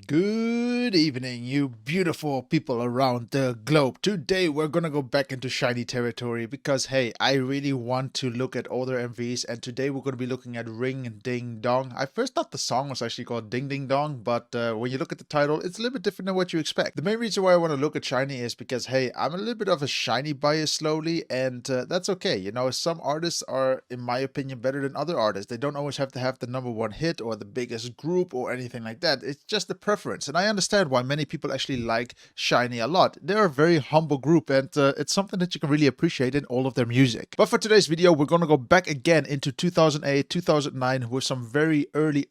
Good evening, you beautiful people around the globe. Today we're gonna go back into Shinee territory because hey, I really want to look at older MVs, and today we're gonna be looking at Ring Ding Dong. I first thought the song was actually called Ding Ding Dong, but when you look at the title, it's a little bit different than what you expect. The main reason why I want to look at Shinee is because hey, I'm a little bit of a Shinee bias slowly, and that's okay. You know, some artists are, in my opinion, better than other artists. They don't always have to have the #1 hit or the biggest group or anything like that. It's just the preference, and I understand why many people actually like Shinee a lot. They're a very humble group, and it's something that you can really appreciate in all of their music. But for today's video, we're gonna go back again into 2008, 2009 with some very early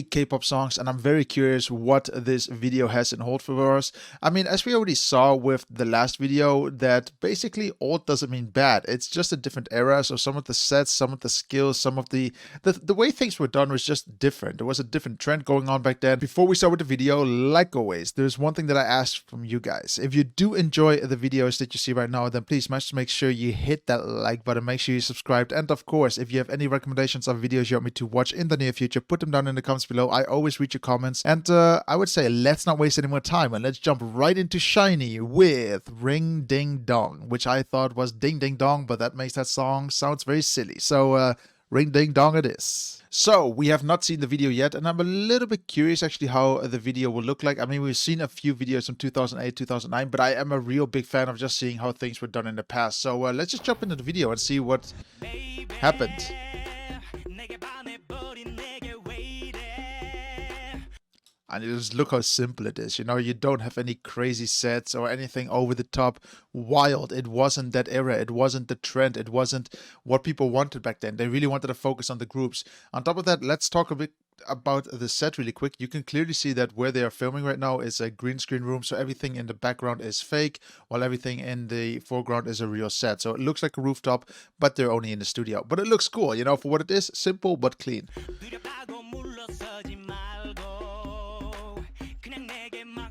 K-pop songs, and I'm very curious what this video has in hold for us. I mean, as we already saw with the last video, that basically old doesn't mean bad. It's just a different era, so some of the sets, some of the skills, some of the way things were done was just different. There was a different trend going on back then. Before we start with the video, like always, there's one thing that I ask from you guys. If you do enjoy the videos that you see right now, then please make sure you hit that like button, make sure you subscribed, and of course, if you have any recommendations of videos you want me to watch in the near future, put them down in the comments below. I always read your comments, and I would say let's not waste any more time and let's jump right into Shinee with Ring Ding Dong, which I thought was Ding Ding Dong, but that makes that song sounds very silly. So Ring Ding Dong it is. So we have not seen the video yet, and I'm a little bit curious actually how the video will look like. I mean, we've seen a few videos from 2008, 2009, but I am a real big fan of just seeing how things were done in the past. So let's just jump into the video and see what happened. And just look how simple it is. You know, you don't have any crazy sets or anything over the top wild. It wasn't that era. It wasn't the trend. It wasn't what people wanted back then. They really wanted to focus on the groups. On top of that, let's talk a bit about the set really quick. You can clearly see that where they are filming right now is a green screen room, so everything in the background is fake while everything in the foreground is a real set. So it looks like a rooftop, but they're only in the studio. But it looks cool, you know, for what it is. Simple but clean.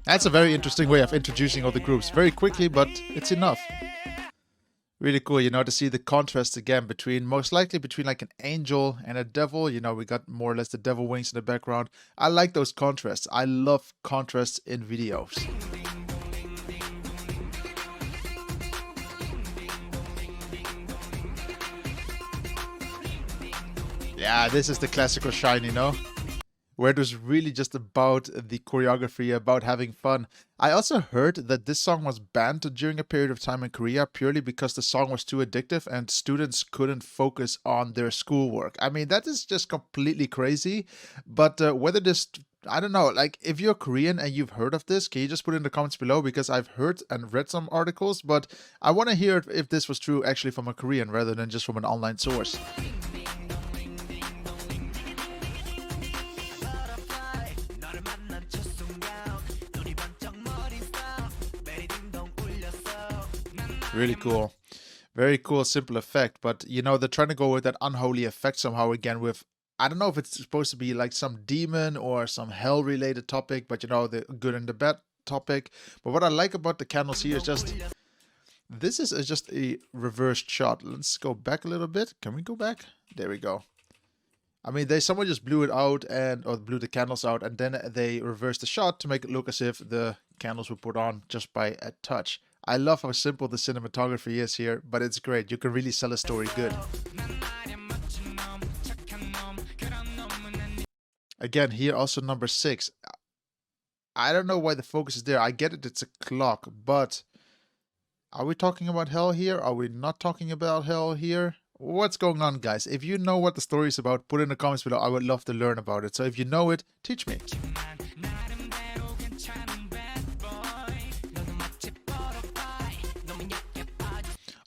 That's a very interesting way of introducing all the groups very quickly, but it's enough. Really cool, you know, to see the contrast again between, most likely between like an angel and a devil. You know, we got more or less the devil wings in the background. I like those contrasts. I love contrasts in videos. Yeah, this is the classical Shinee, no? Where it was really just about the choreography, about having fun. I also heard that this song was banned during a period of time in Korea purely because the song was too addictive and students couldn't focus on their schoolwork. I mean, that is just completely crazy. But whether this, I don't know, like if you're Korean and you've heard of this, can you just put in the comments below? Because I've heard and read some articles, but I want to hear if this was true actually from a Korean rather than just from an online source. Really cool. Very cool, simple effect. But, you know, they're trying to go with that unholy effect somehow again with, I don't know if it's supposed to be like some demon or some hell-related topic, but, you know, the good and the bad topic. But what I like about the candles here is just, this is just a reversed shot. Let's go back a little bit. Can we go back? There we go. I mean, someone just blew it out or blew the candles out, and then they reversed the shot to make it look as if the candles were put on just by a touch. I love how simple the cinematography is here, but it's great. You can really sell a story good. Again, here also number 6. I don't know why the focus is there. I get it, it's a clock, but are we talking about hell here? Are we not talking about hell here? What's going on, guys? If you know what the story is about, put it in the comments below. I would love to learn about it. So if you know it, teach me.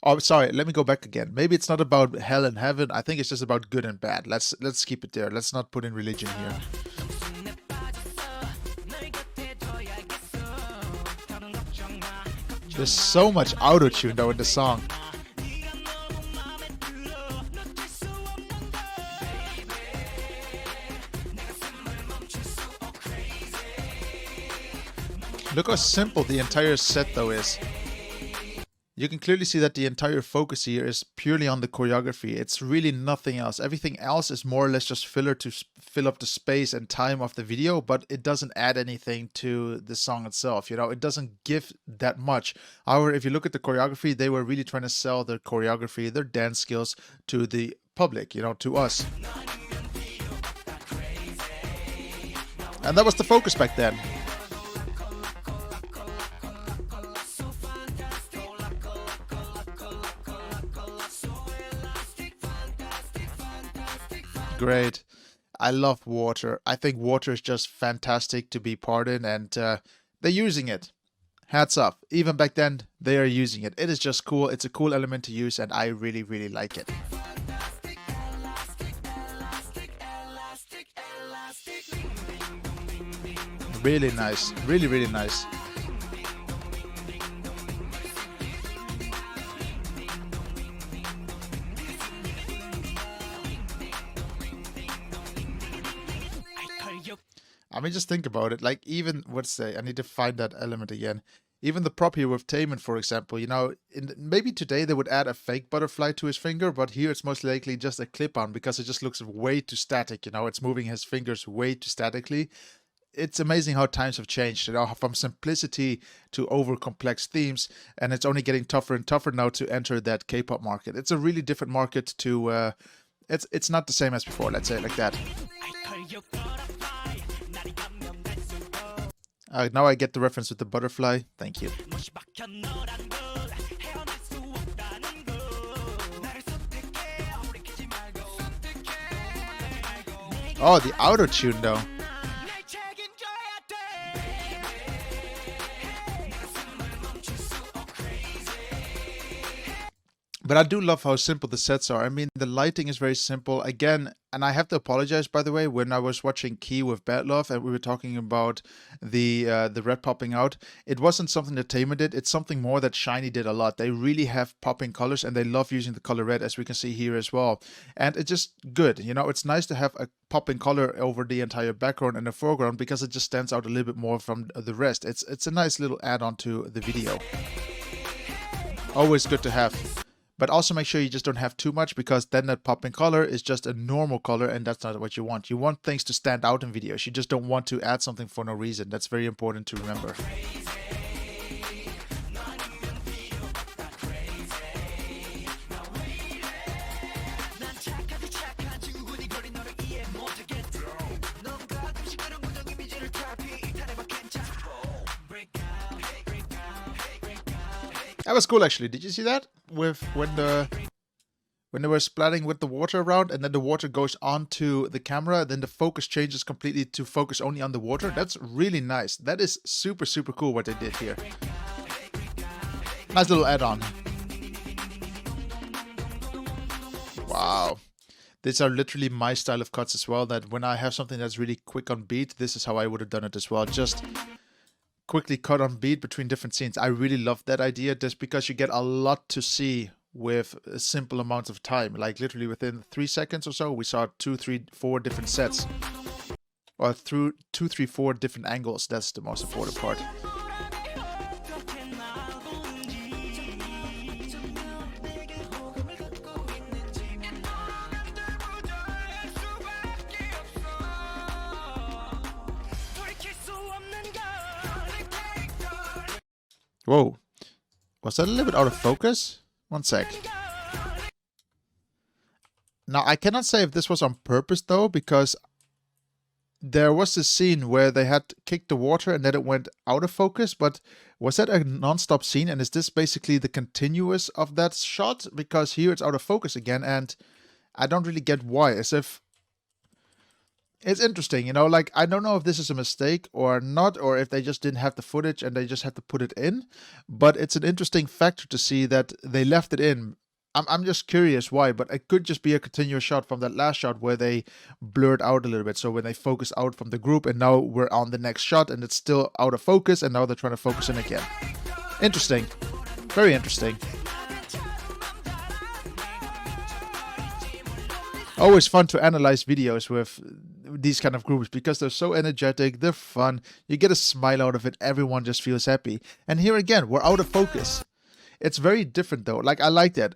Oh, sorry, let me go back again. Maybe it's not about hell and heaven. I think it's just about good and bad. Let's keep it there. Let's not put in religion here. There's so much auto-tune though in the song. Look how simple the entire set though is. You can clearly see that the entire focus here is purely on the choreography. It's really nothing else. Everything else is more or less just filler to fill up the space and time of the video, but it doesn't add anything to the song itself. You know, it doesn't give that much. However, if you look at the choreography, they were really trying to sell their choreography, their dance skills to the public, you know, to us. And that was the focus back then. Great. I love water. I think water is just fantastic to be part in, and they're using it. Hats off. Even back then, they are using it. It is just cool. It's a cool element to use, and I really, really like it. Really nice. Really, really nice. I mean, just think about it. Like, even, let's say, I need to find that element again. Even the prop here with Taman, for example, you know, maybe today they would add a fake butterfly to his finger, but here it's most likely just a clip-on because it just looks way too static, you know, it's moving his fingers way too statically. It's amazing how times have changed, you know, from simplicity to over complex themes, and it's only getting tougher and tougher now to enter that K-pop market. It's a really different market to, it's not the same as before, let's say it like that. Now I get the reference with the butterfly. Thank you. Oh, the auto tune though. But I do love how simple the sets are. I mean, the lighting is very simple. Again, and I have to apologize, by the way, when I was watching Key with Bad Love and we were talking about the red popping out, it wasn't something that Tamer did. It's something more that Shinee did a lot. They really have popping colors and they love using the color red, as we can see here as well. And it's just good. You know, it's nice to have a popping color over the entire background and the foreground because it just stands out a little bit more from the rest. It's a nice little add-on to the video. Always good to have. But also make sure you just don't have too much, because then that popping color is just a normal color and that's not what you want. You want things to stand out in videos. You just don't want to add something for no reason. That's very important to remember. That was cool, actually. Did you see that? With when they were splatting with the water around, and then the water goes onto the camera, then the focus changes completely to focus only on the water. That's really nice. That is super, super cool what they did here. Nice little add-on. Wow. These are literally my style of cuts as well, that when I have something that's really quick on beat, this is how I would have done it as well. Just quickly cut on beat between different scenes. I really love that idea, just because you get a lot to see with a simple amount of time. Like literally within 3 seconds or so, we saw 2, 3, 4 different sets. Or through 2, 3, 4 different angles. That's the most important part. Whoa. Was that a little bit out of focus? One sec. Now, I cannot say if this was on purpose, though, because there was this scene where they had kicked the water and then it went out of focus, but was that a non-stop scene? And is this basically the continuous of that shot? Because here it's out of focus again, and I don't really get why. As if... It's interesting, you know, like, I don't know if this is a mistake or not, or if they just didn't have the footage and they just had to put it in, but it's an interesting factor to see that they left it in. I'm just curious why, but it could just be a continuous shot from that last shot where they blurred out a little bit. So when they focus out from the group and now we're on the next shot and it's still out of focus and now they're trying to focus in again. Interesting. Very interesting. Always fun to analyze videos with these kind of groups because they're so energetic, they're fun, you get a smile out of it, everyone just feels happy. And here again, we're out of focus. It's very different though. Like I like that.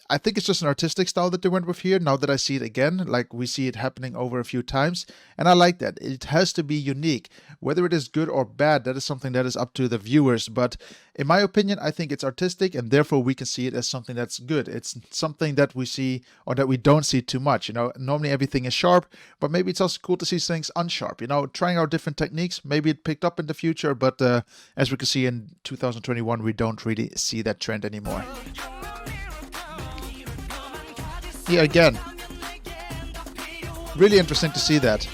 I think it's just an artistic style that they went with here. Now that I see it again, like we see it happening over a few times, and I like that. It has to be unique. Whether it is good or bad, that is something that is up to the viewers. But in my opinion, I think it's artistic, and therefore we can see it as something that's good. It's something that we see or that we don't see too much. You know, normally everything is sharp, but maybe it's also cool to see things unsharp. You know, trying out different techniques. Maybe it picked up in the future, but as we can see in 2021, we don't really see that trend anymore. Here again, really interesting to see that.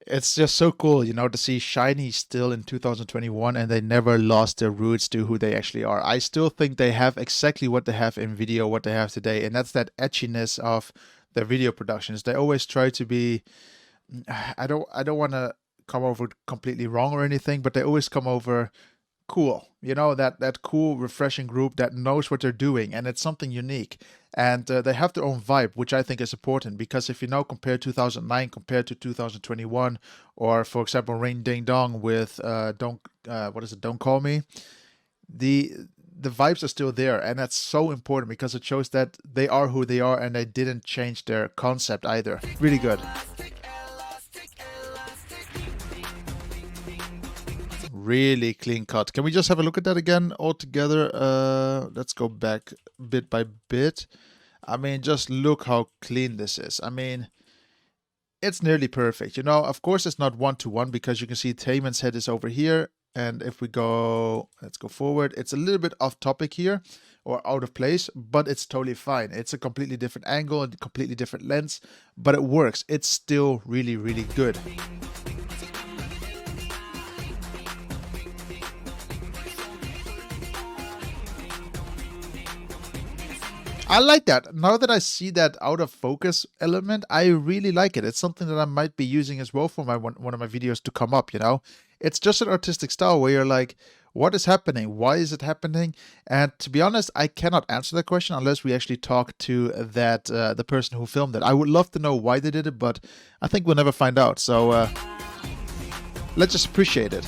It's just so cool, you know, to see Shinee still in 2021 and they never lost their roots to who they actually are. I still think they have exactly what they have in video, what they have today, and that's that edginess of their video productions. They always try to be, I don't want to come over completely wrong or anything, but they always come over cool, you know, that cool refreshing group that knows what they're doing, and it's something unique, and they have their own vibe, which I think is important, because if you now compare 2009 compared to 2021, or for example Ring Ding Dong with don't what is it, Don't Call Me, the the vibes are still there, and that's so important because it shows that they are who they are and they didn't change their concept either. Really good. Really clean cut. Can we just have a look at that again all together? Let's go back bit by bit. I mean, just look how clean this is. I mean, it's nearly perfect. You know, of course it's not one-to-one because you can see Taemin's head is over here. And if we go, let's go forward, it's a little bit off topic here or out of place, but it's totally fine. It's a completely different angle and completely different lens, but it works. It's still really, really good. I like that. Now that I see that out of focus element, I really like it. It's something that I might be using as well for my one of my videos to come up, you know? It's just an artistic style where you're like, what is happening? Why is it happening? And to be honest, I cannot answer that question unless we actually talk to that the person who filmed it. I would love to know why they did it, but I think we'll never find out. So let's just appreciate it.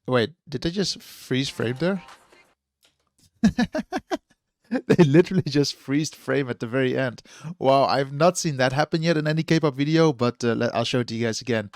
Wait, did they just freeze frame there? They literally just freeze frame at the very end. Wow, I've not seen that happen yet in any K-pop video, but I'll show it to you guys again.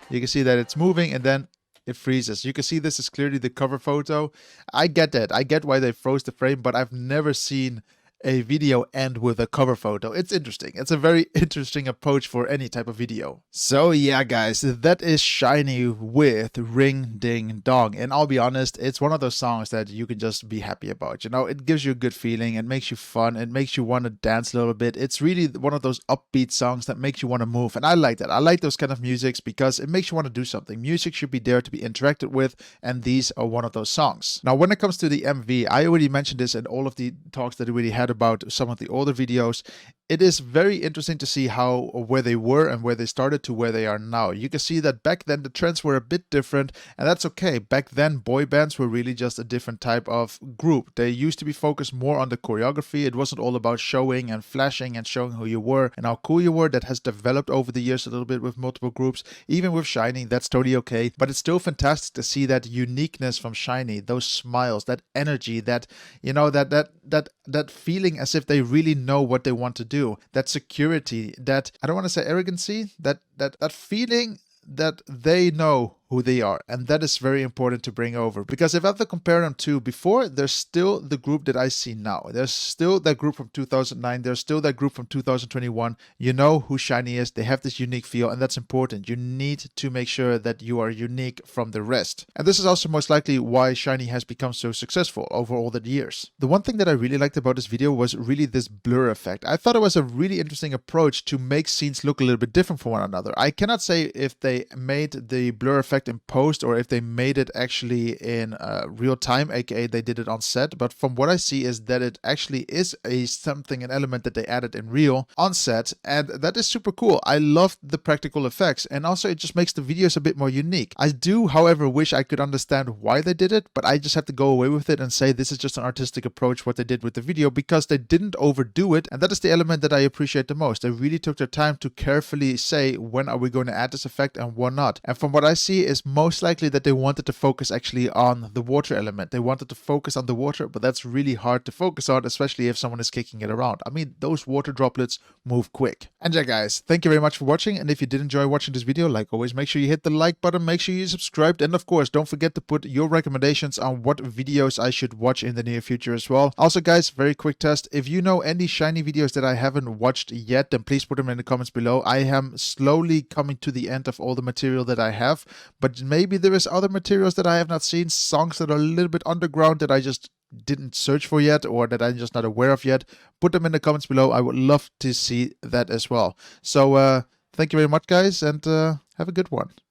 You can see that it's moving and then it freezes. You can see this is clearly the cover photo. I get that. I get why they froze the frame, but I've never seen a video end with a cover photo. It's interesting. It's a very interesting approach for any type of video. So yeah, guys, that is Shinee with Ring Ding Dong. And I'll be honest, it's one of those songs that you can just be happy about. You know, it gives you a good feeling. It makes you fun. It makes you want to dance a little bit. It's really one of those upbeat songs that makes you want to move. And I like that. I like those kind of musics because it makes you want to do something. Music should be there to be interacted with. And these are one of those songs. Now, when it comes to the MV, I already mentioned this in all of the talks that I already had about some of the older videos. It is very interesting to see how or where they were and where they started to where they are now. You can see that back then the trends were a bit different, and that's okay. Back then boy bands were really just a different type of group. They used to be focused more on the choreography. It wasn't all about showing and flashing and showing who you were and how cool you were. That has developed over the years a little bit with multiple groups. Even with Shinee, that's totally okay, but it's still fantastic to see that uniqueness from Shinee, those smiles, that energy, that, you know, that feeling as if they really know what they want to do, that security, that, I don't want to say arrogancy, that feeling that they know who they are. And that is very important to bring over, because if I have to compare them to before, there's still the group that I see now. There's still that group from 2009. There's still that group from 2021. You know who Shinee is. They have this unique feel, and that's important. You need to make sure that you are unique from the rest. And this is also most likely why Shinee has become so successful over all the years. The one thing that I really liked about this video was really this blur effect. I thought it was a really interesting approach to make scenes look a little bit different from one another. I cannot say if they made the blur effect effect in post or if they made it actually in real time, aka they did it on set. But from what I see is that it actually is an element that they added in real on set, and that is super cool. I love the practical effects, and also it just makes the videos a bit more unique. I do, however, wish I could understand why they did it, but I just have to go away with it and say this is just an artistic approach what they did with the video, because they didn't overdo it, and that is the element that I appreciate the most. They really took their time to carefully say when are we going to add this effect and when not. And from what I see is most likely that they wanted to focus actually on the water element. They wanted to focus on the water, but that's really hard to focus on, especially if someone is kicking it around. I mean, those water droplets move quick. And yeah guys, thank you very much for watching, and if you did enjoy watching this video, like always, make sure you hit the like button, make sure you subscribed, and of course don't forget to put your recommendations on what videos I should watch in the near future as well. Also guys, very quick test, if you know any Shinee videos that I haven't watched yet, then please put them in the comments below. I am slowly coming to the end of all the material that I have, but maybe there is other materials that I have not seen, songs that are a little bit underground that I just didn't search for yet or that I'm just not aware of yet. Put them in the comments below. I would love to see that as well. So thank you very much guys, and have a good one.